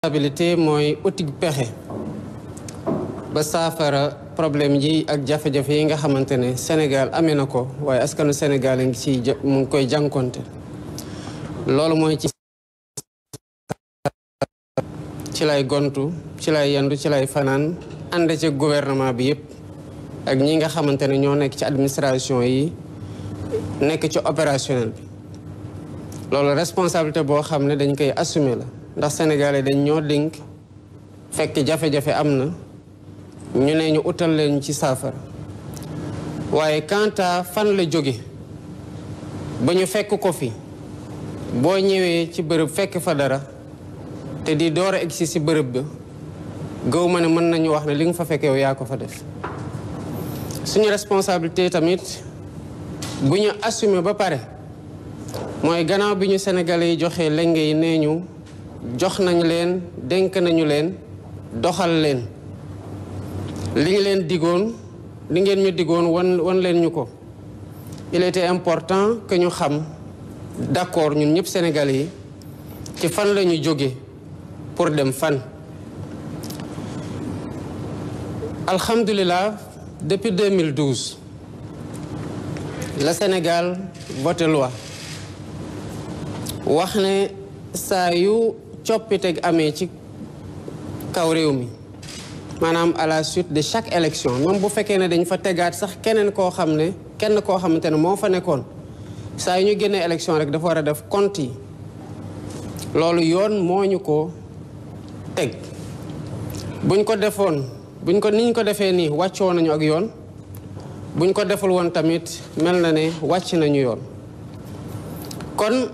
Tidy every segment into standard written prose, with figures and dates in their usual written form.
responsabilité mooy uti pexe ba saafara problème yi ak jafe-jafe yi nga xamante ne Sénégal amee na ko waaye askanu Sénégal mu ngi koy jànkonte loolu mooy ci lay gontu ci lay yendu ci lay fanaan ànd ci gouvernement bi yëpp ak ñi nga xamante ne ñoo nekk ci administration yi nekk ci opérationnel bi loolu responsabilité boo xam ne dañ koy assumer la ndax sénégalais dañ ñoo dénk fekk jafe-jafe am na ñu ne ñu utal leen ci saafara waaye quant à fan la jóge ba ñu fekk ko fi boo ñëwee ci bërëb fekk fa dara te di door a egsi si bërëb ba gëw ma ne mën nañu wax ne li nga fa fekk yow yaa ko fa def suñu responsabilité tamit bu ñu assumer ba pare mooy gannaaw bi ñu sénégalais yi joxee lenge yi nee ñu jox nañ leen dénk nañu leen doxal leen li ngi leen digoon li ngeen ñu digoon wan leen ñu ko il était important que ñu xam d'accord ñun ñëpp sénégalais yi ci fan la ñu jóge pour dem fan alhamdulilah depuis 2012 le Sénégal voté loi wax ne saa yu coppiteg amee ci kaw réew mi maanaam à la suite de chaque élection même bu fekkee ne dañ fa tegaat sax kenn koo xamante ne moo fa nekkoon saa yu ñu génnee élection rek dafa war a def compte yi loolu yoon moo ñu ko teg buñ ko defoon niñ ko defee nii wàccoo nañu ak yoon buñ ko deful woon tamit mel na ne wàcc nañu yoon kon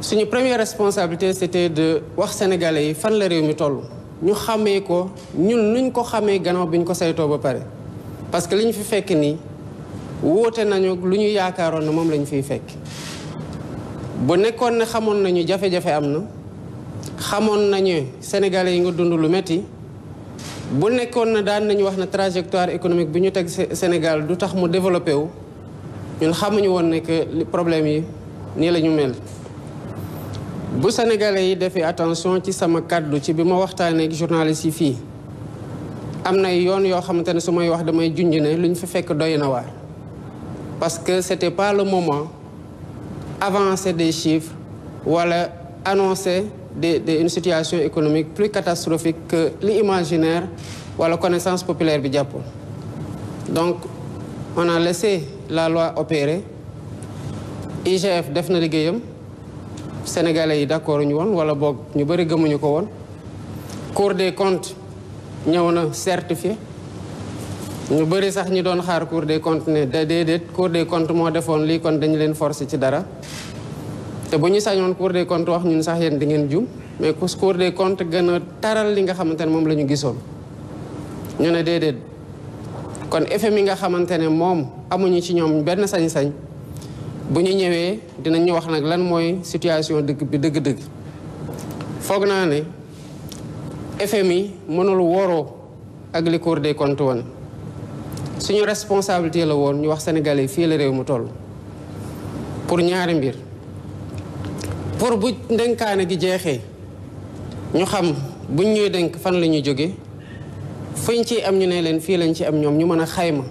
suñu première responsabilité c'était de wax sénégalais yi fan la réew mi toll ñu xamee ko ñun nuñ ko xamee gannaaw bi ñu ko saytoo ba pare parce que li ñu fi fekk nii wóote nañu lu ñu yaakaaroon ne moom la ñu fiy fekk bu nekkoon ne xamoon nañu jafe-jafe am na xamoon nañu sénégalais yi nga dund lu metti bu nekkoon na daan nañu wax ne trajectoire économique bi ñu teg Sénégal du tax mu développé wu ñun xamuñu woon ne que problème yi nii la ñu mel bu sénégalais yi defee attention ci sama kàddu ci bi ma waxtaanee ak journaliste yi fii am na yoon yoo xamante ne su may wax damay junj ne lu ñu fi fekk doy na waar parce que c'était pas le moment avancer des chiffres wala annoncer une situation économique plus catastrophique que l'imaginaire wala connaissance populaire bi jàppoon donc on a laissé la loi opérer IGF def na liggéeyam sénégalais yi d'accord ñu woon wala boog ñu bëri gëmuñu ko woon Cour des comptes ñëw na certifié ñu bëri sax ñi doon xaar Cour des comptes ne déedéet Cour des comptes moo defoon lii kon dañu leen forcer ci dara te bu ñu sañoon Cour des comptes wax ñun sax yéen di ngeen jum mais Cour des comptes gën a taral li nga xamante ne moom la ñu gisoon ñu ne déedéet kon FMI nga xamante ne moom amuñu ci ñoom benn sañ-sañ bu ñu ñëwee dinañ ñu wax nag lan mooy situation dëgg bi dëgg-dëgg foog naa ne FMI mënul woroo ak li Cour des comptes woon suñu responsabilité la woon ñu wax sénégalais fii la réew mu toll pour ñaari mbir pour bu ndenkaane gi jeexee ñu xam buñ ñuy denk fan la ñuy jóge fuñ ci am ñu ne leen fii lañ ci am ñoom ñu mën a xayma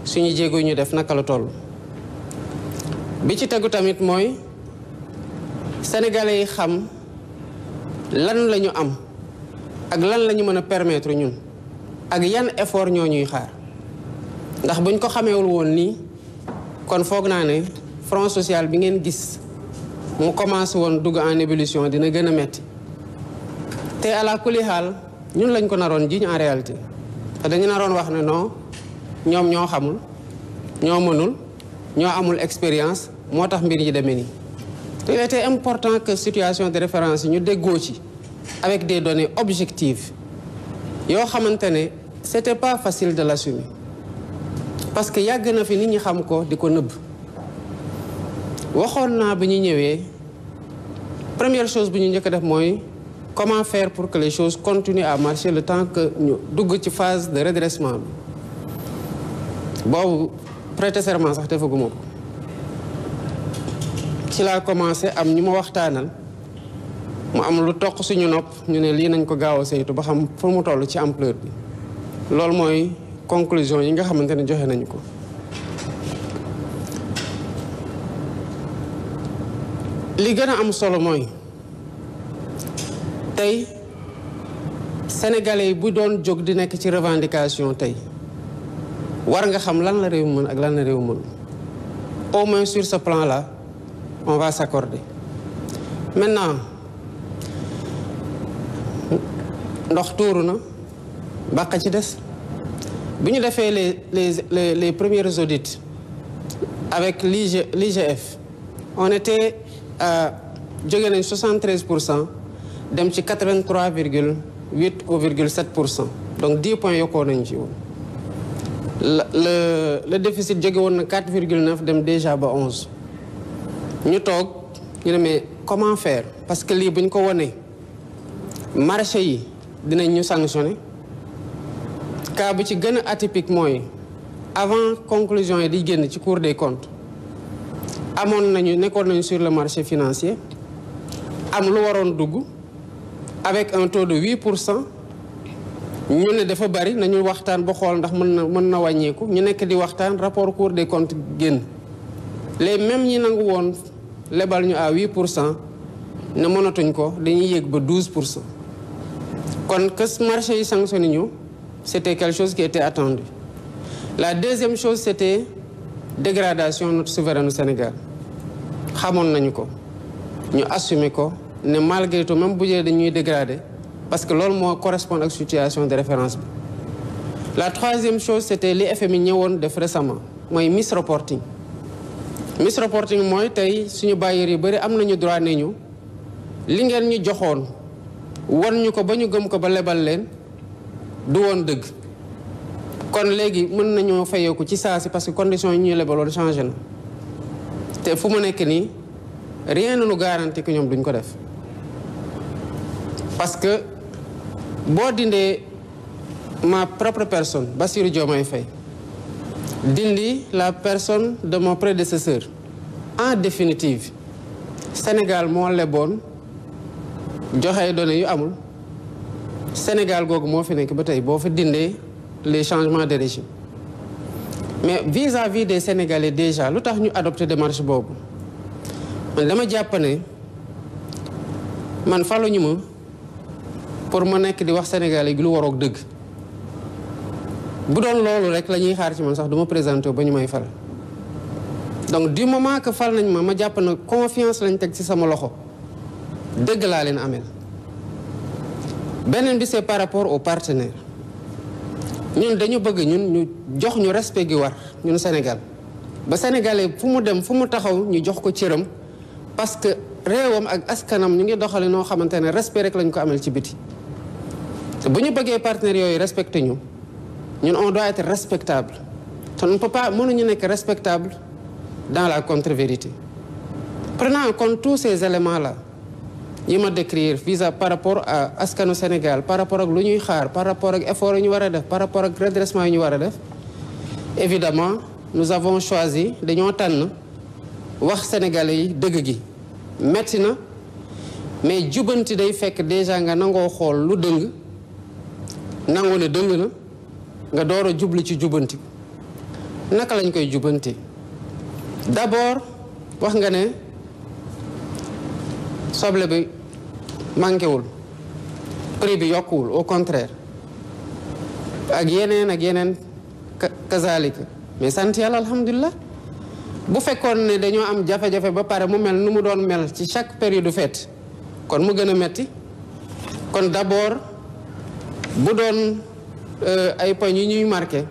suñu jéego ñu def naka la toll bi ci tegu tamit mooy sénégalais yi xam lan la ñu am ak lan la ñu mën a permettre ñun ak yan effort ñoo ñuy xaar ndax buñ ko xameewul woon nii kon foog naa ne front social bi ngeen gis mu commencé woon dugg en ébullition dina gën a metti te ala kulli xaal ñun lañ ko naroon jiñ en réalité te dañu naroon wax ne non ñoom ñoo xamul ñoo mënul ñoo amul expérience moo tax mbir yi demee nii. il était important que situation de référence yi ñu déggoo ci avec des données objectives yoo xamante ne c'était pas facile de l'assumer parce que yàgg na fi nit ñi xam ko di ko nëbb waxoon naa bi ñu ñëwee première chose bu ñu njëkk a def mooy comment faire pour que les choses continuent à marcher le temps que ñu dugg ci phase de redressement bi boobu prêter serment sax defaguma ko ci laa commencé am ñu ma waxtaanal mu am lu toq suñu nopp ñu ne lii nañ ko gaaw a saytu ba xam fu mu toll ci ampleur bi loolu mooy conclusion yi nga xamante ne joxe nañu ko. li gën a am solo mooy tey sénégalais yi bu doon jóg di nekk ci revendication tey war nga xam lan la réew mën ak lan la réew mën au moins sur ce plan là on va s'accorder. Maintenant ndox tuuru na bàq ci des bi ñu defee les premiers audits avec l'IGF on était jóge nañ 73% dem ci 83,8 ou 0,7%, donc 10 points yokkoo nañ ci woon. le déficit jóge woon na 4,9 dem déjà ba 11. ñu toog ñu ne mais comment faire parce que lii bu ñu ko wonee marché yi dinañ ñu sanctionner. cas bu ci gën a atypique mooy avant conclusion yi di génn ci Cour des comptes amoon nañu nekkoon nañu sur le marché financier am lu waroon dugg avec un taux de 8%. ñu ne dafa bari nañu waxtaan ba xool ndax mën na wàññeeku ñu nekk di waxtaan rapport Cour des comptes génn les mêmes ñi nangu woon lebal ñu à 8% ne mënatuñ ko dañuy yéeg ba 12%. kon que marché yi sanctionné ñu c'était quelque chose qui était attendu. La deuxième chose c'était dégradation de notre souveraineté au Sénégal xamoon nañu ko ñu assumer ko ne malgré tout même bu dee dañuy dégrader parce que loolu moo correspond ak situation de référence bi. La troisième chose c'était li FMI ñëwoon def récemment mooy misreporting. Misreporting mooy tey suñu bailleurs yi bëri am nañu droit ne ñu li ngeen ñu joxoon won ñu ko ba ñu gëm ko ba lebal leen du woon dëgg kon léegi mën nañoo fayeeku ci saa si parce que conditions yi ñuy lebaloon changé na te fu mu nekk nii rien ne nous garantit que ñoom duñ ko def parce que boo dindee ma propre personne Bassirou Diomaye Faye dindi la personne de mon prédécesseur en définitive Sénégal moo leboon joxe données yu amul Sénégal googu moo fi nekk ba tey boo fa dindee les changements de régime mais vis-à-vis des Sénégalais déjà lu tax ñu adopté démarche boobu man dama jàpp ne man faluñu ma pour ma nekk di wax Sénégalais gi lu waroog dëgg bu doon loolu rek la ñuy xaar ci man sax du ma présenté ba ñu may fal donc du moment que fal nañ ma jàpp na confiance lañ teg ci sama loxo dëgg laa leen amel. beneen bi c'est par rapport aux partenaires ñun dañu bëgg ñun ñu jox ñu respect gi war ñun Sénégal ba sénégalais fu mu dem fu mu taxaw ñu jox ko cëram parce que réewam ak askanam ñu ngi doxale noo xamante ne respect rek lañ ko amel ci biti te bu ñu bëggee partenaires yooyu respecté ñu ñun on doit être respectable te on ne peut pas mënuñu nekk respectable dans la contre-vérité. Prenant en compte tous ces éléments là yi ma décrire par rapport à askanu Sénégal par rapport ak lu ñuy xaar par rapport ak effort yi ñu war a def par rapport ak redressement yi ñu war a def évidemment nous avons choisi dañoo tànn wax sénégalais yi dëgg gi metti na mais jubanti day fekk déjà nga nangoo xool lu dëng nangoo ne dëng na nga door a jubli ci jubanti naka lañ koy jubanti d'abord wax nga ne soble bi manqué wul prix bi yokkuwul au contraire ak yeneen kazalika mais sant yàlla alhamdulilah bu fekkoon ne dañoo am jafe-jafe ba pare mu mel nu mu doon mel ci chaque période fête kon mu gën a metti kon d'abord bu doon ay poñ yi ñuy marqué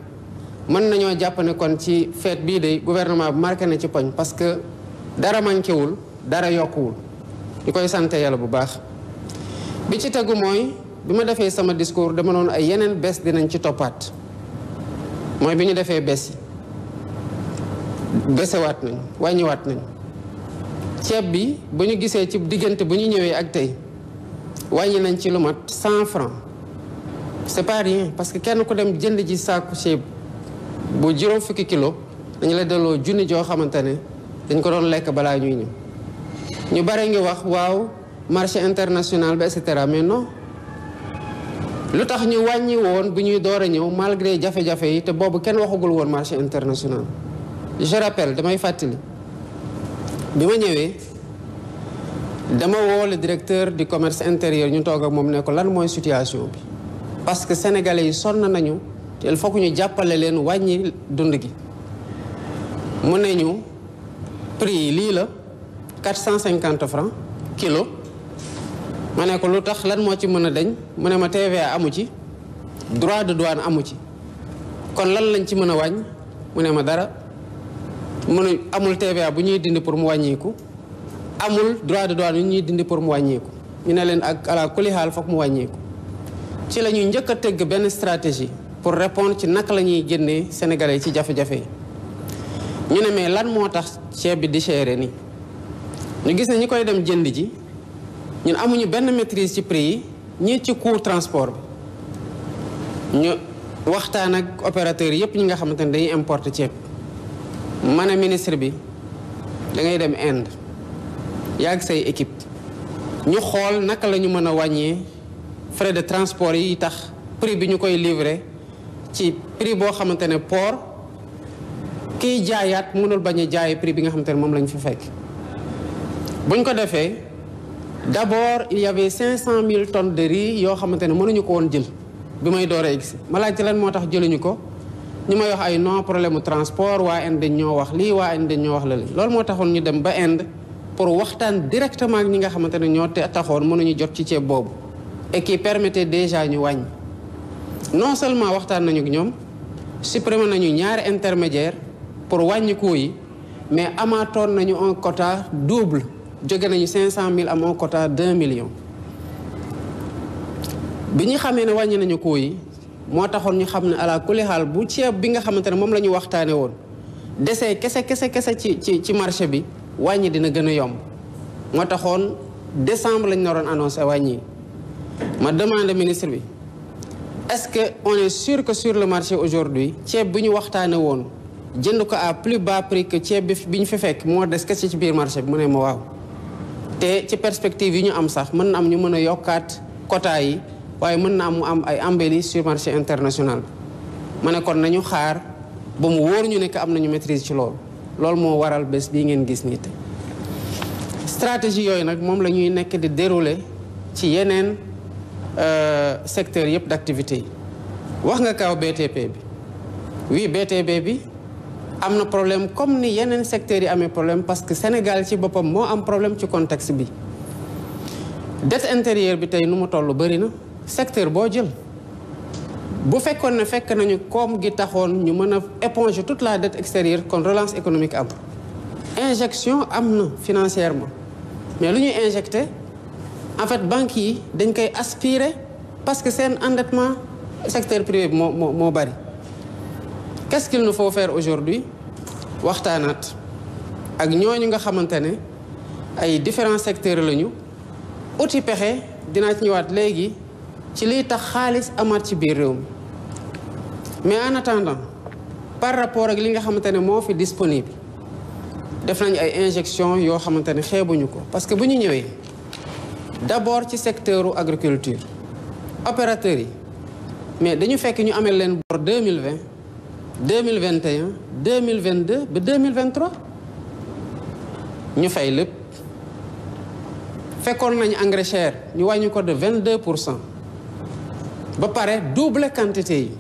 mën nañoo jàpp ne kon ci fête bii de gouvernement bi marqué na ci poñ parce que dara manqué wul dara yokkuwul ñu koy sant yàlla bu baax. bi ci tegu mooy bi ma defee sama discours dama noonu ay yeneen bés dinañ ci toppaat mooy bi ñu defee bés yi bésewaat nañ wàññiwaat nañ ceeb bi bu ñu gisee ci diggante bu ñu ñëwee ak tey wàññi nañ ci lu mat 100 francs c'est pas rien parce que kenn ku dem jënd ji saaku ceeb bu juróom fukki kilo dañu la delloo junni joo xamante ne dañ ko doon lekk balaa ñuy ñëw ñu bare ngi wax waaw marché international bi et cetera mais non lu tax ñu wàññi woon bu ñuy door a ñëw malgré jafe-jafe yi te boobu kenn waxagul woon marché international. je rappelle damay fàttali bi ma ñëwee dama woo le directeur du commerce intérieur ñu toog ak moom ne ko lan mooy situation bi parce que sénégalais yi sonn nañu te il faut que ñu jàppale leen wàññi dund gi. mu ne ñu prix yi lii la 450 francs kilo ma ne ko lu tax lan moo ci mën a dañ mu ne ma TVA amu ci droit de douane amu ci kon lan lañ ci mën a wàññ mu ne ma dara mënu amul TVA bu ñuy dindi pour mu wàññiku amul droit de douane yu ñuy dindi pour mu wàññiku ñu ne leen ak ala kuli xaal foog mu wàññiku ci la ñuy njëkk a tëgg benn stratégie pour répondre ci naka la ñuy génnee sénégalais yi ci jafe-jafe yi ñu ne mais lan moo tax ceeb bi di cher nii ñu gis ne ñi koy dem jënd ji ñun amuñu benn maîtrise ci prix yi ñii ci coût transport bi ñu waxtaan ak opérateurs yëpp ñi nga xamante ne dañuy importer ceeb ma ne ministre bi da ngay dem Inde yàgg say équipe ñu xool naka la ñu mën a wàññee frais de transport yi tax prix bi ñu koy livrer ci prix boo xamante ne port kiy jaayaat mënul bañ a jaayee prix bi nga xamante ne moom lañ fi fekk. buñ ko defee d'abord il y avait 500 000 tonnes de riz yoo xamante ne mënuñu ko woon jël bi may door a egsi ma laajte lan moo tax jëluñu ko ñu may wax ay non problème mu transport waa Inde ñoo wax lii waa Inde ñoo wax la lii loolu moo taxoon ñu dem ba Inde pour waxtaan directement ak ñi nga xamante ne ñoo taxoon mënuñu jot ci ceeb boobu et qui permettait déjà ñu wàññi non seulement waxtaan nañu ak ñoom supprimer nañu ñaari intermédiaire pour wàññi coût yi mais amaatoon nañu un quota double jóge nañu 500 000 am un quota 2 million. bi ñu xamee ne wàññi nañu coût yi moo taxoon ñu xam ne ala kulli xaal bu ceeb bi nga xamante ne moom la ñu waxtaanee woon desee kese ci marché bi wàññi dina gën a yomb moo taxoon décembre lañ naroon annoncé wàññi ma demande ministre bi est-ce que on est sûr que sur le marché aujourd'hui ceeb bi ñu waxtaanee woon jënd ko à plus bas prix que ceeb bi ñu fi fekk moo des kese ci biir marché bi mu ne ma waaw te ci perspective yi ñu am sax mën na am ñu mën a yokkaat quota yi waaye mën na am mu am ay embellie sur marché international ma ne kon nañu xaar ba mu wóor ñu ne que am nañu maîtrise ci loolu moo waral bés bii ngeen gis nii te stratégie yooyu nag moom la ñuy nekk di dérouler ci yeneen secteurs yëpp d'activité yi wax nga kaw BTP bi oui BTP bi am na problème comme ni yeneen secteurs yi amee problème parce que Sénégal ci boppam moo am problème ci contexte bi dette intérieure bi tey nu mu toll bëri na secteur boo jël bu fekkoon ne fekk nañu koom gi taxoon ñu mën a éponger toute la dette extérieure kon relance économique am injection am na financièrement mais lu ñuy injecté en fait banques yi dañ koy aspirer parce que seen endettement secteur privé bi moo bari. Qu'est-ce qu'il nous faut faire aujourd'hui waxtaanaat ak ñooñu nga xamante ne ay différents secteurs lañu uti pexe dinaa ci ñëwaat léegi ci liy tax xaalis amaat ci biir réew mi mais en attendant par rapport ak li nga xamante ne moo fi disponible def nañu ay injection yoo xamante ne xeebuñu ko parce que bu ñu ñëwee d'abord ci secteuru agriculture opérateurs yi mais dañu fekk ñu amee leen bor 2020 2021 2022 ba 2023 ñu fay lépp fekkoon nañu engrais cher ñu wàññi ko de 22% ba pare double quantité yi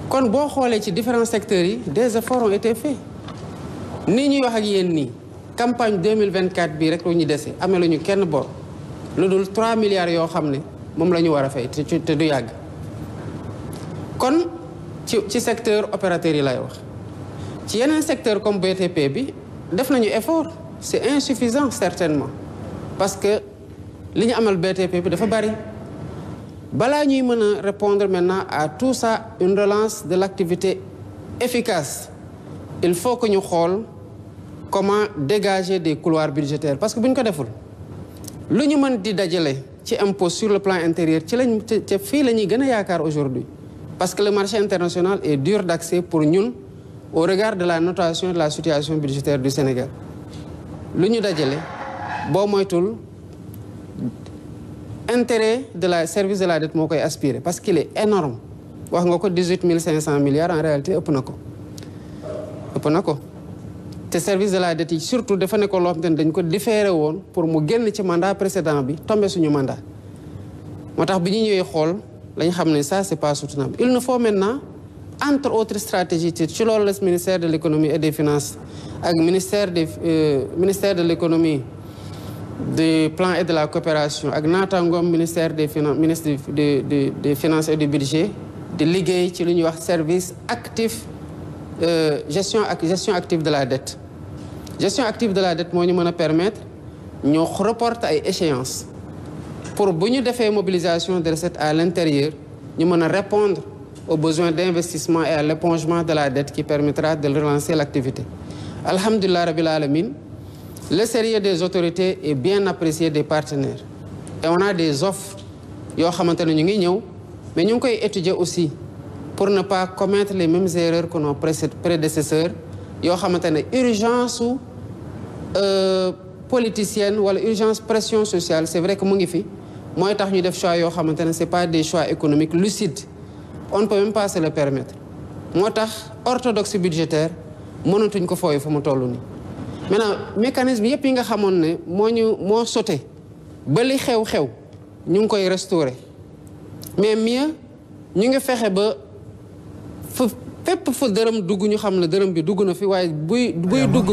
kon boo xoolee ci différents secteurs yi des efforts ont été faits nii ñuy wax ak yéen nii campagne 2024 bii rek lu ñu dese amee la ñu kenn bor lu dul 3 milliards yoo xam ne moom la ñu war a fay te du yàgg kon ci secteur opérateur yi lay wax ci yeneen secteur comme BTP bi def nañu effort c'est insuffisant certainement parce que li ñu amal BTP bi dafa bari balaa ñuy mën a répondre maintenant à tout ça une relance de l'activité efficace il faut que ñu xool comment dégager des couloirs budgétaires parce que bu ñu ko deful lu ñu mën di dajale ci impôt sur le plan intérieur ci lañ te fii la ñuy gën a yaakaar aujourd'hui parce que le marché international est dur d'accès pour ñun au regard de la notation de la situation budgétaire du Sénégal lu ñu dajale boo moytul intérêt de la service de la dette moo koy aspirer parce qu'il est énorme wax nga ko 18 500 milliards en réalité ëpp na ko te service de la dette yi surtout dafa ne ko loo xam ne dañ ko différé woon pour mu génn ci mandat précédent bi tombé suñu mandat moo tax bi ñu ñëwee xool lañ xam ne ça c'est pas soutenable. Il nous faut maintenant entre autres stratégies ci loolu la ministère de l'économie et des finances ak ministère de l'économie du plan et de la coopération ak naataangoom ministère des finances ministre des finances et du budget di liggéey ci lu ñuy wax service actif gestion active de la dette. Gestion active de la dette moo ñu mën a permettre ñu reporter ay échéances pour bu ñu defee mobilisation de recettes à l'intérieur ñu mën a répondre aux besoins d'investissement et à l'épongement de la dette qui permettra de relancer l'activité. Alhamdulillah Rabbil Alamin, le sérieux des autorités est bien apprécié des partenaires. Et on a des offres yoo xamante ne ñu ngi ñëw mais ñu ngi koy étudier aussi pour ne pas commettre les mêmes erreurs que nos prédécesseurs yoo xamante ne urgence su politicienne wala urgence pression sociale c'est vrai que mu ngi fi mooy tax ñu def choix yoo xamante ne c'est pas des choix économiques lucides. On ne peut même pas se le permettre moo tax orthodoxie budgétaire mënatuñ ko fooy fu mu toll nii. Maintenant mécanisme yëpp yi nga xamoon ne moo sauté ba li xew-xew ñu ngi koy restaurer mais mieux ñu ngi fexe ba fépp fu dërëm dugg ñu xam ne dërëm bi dugg na fi waaye buy dugg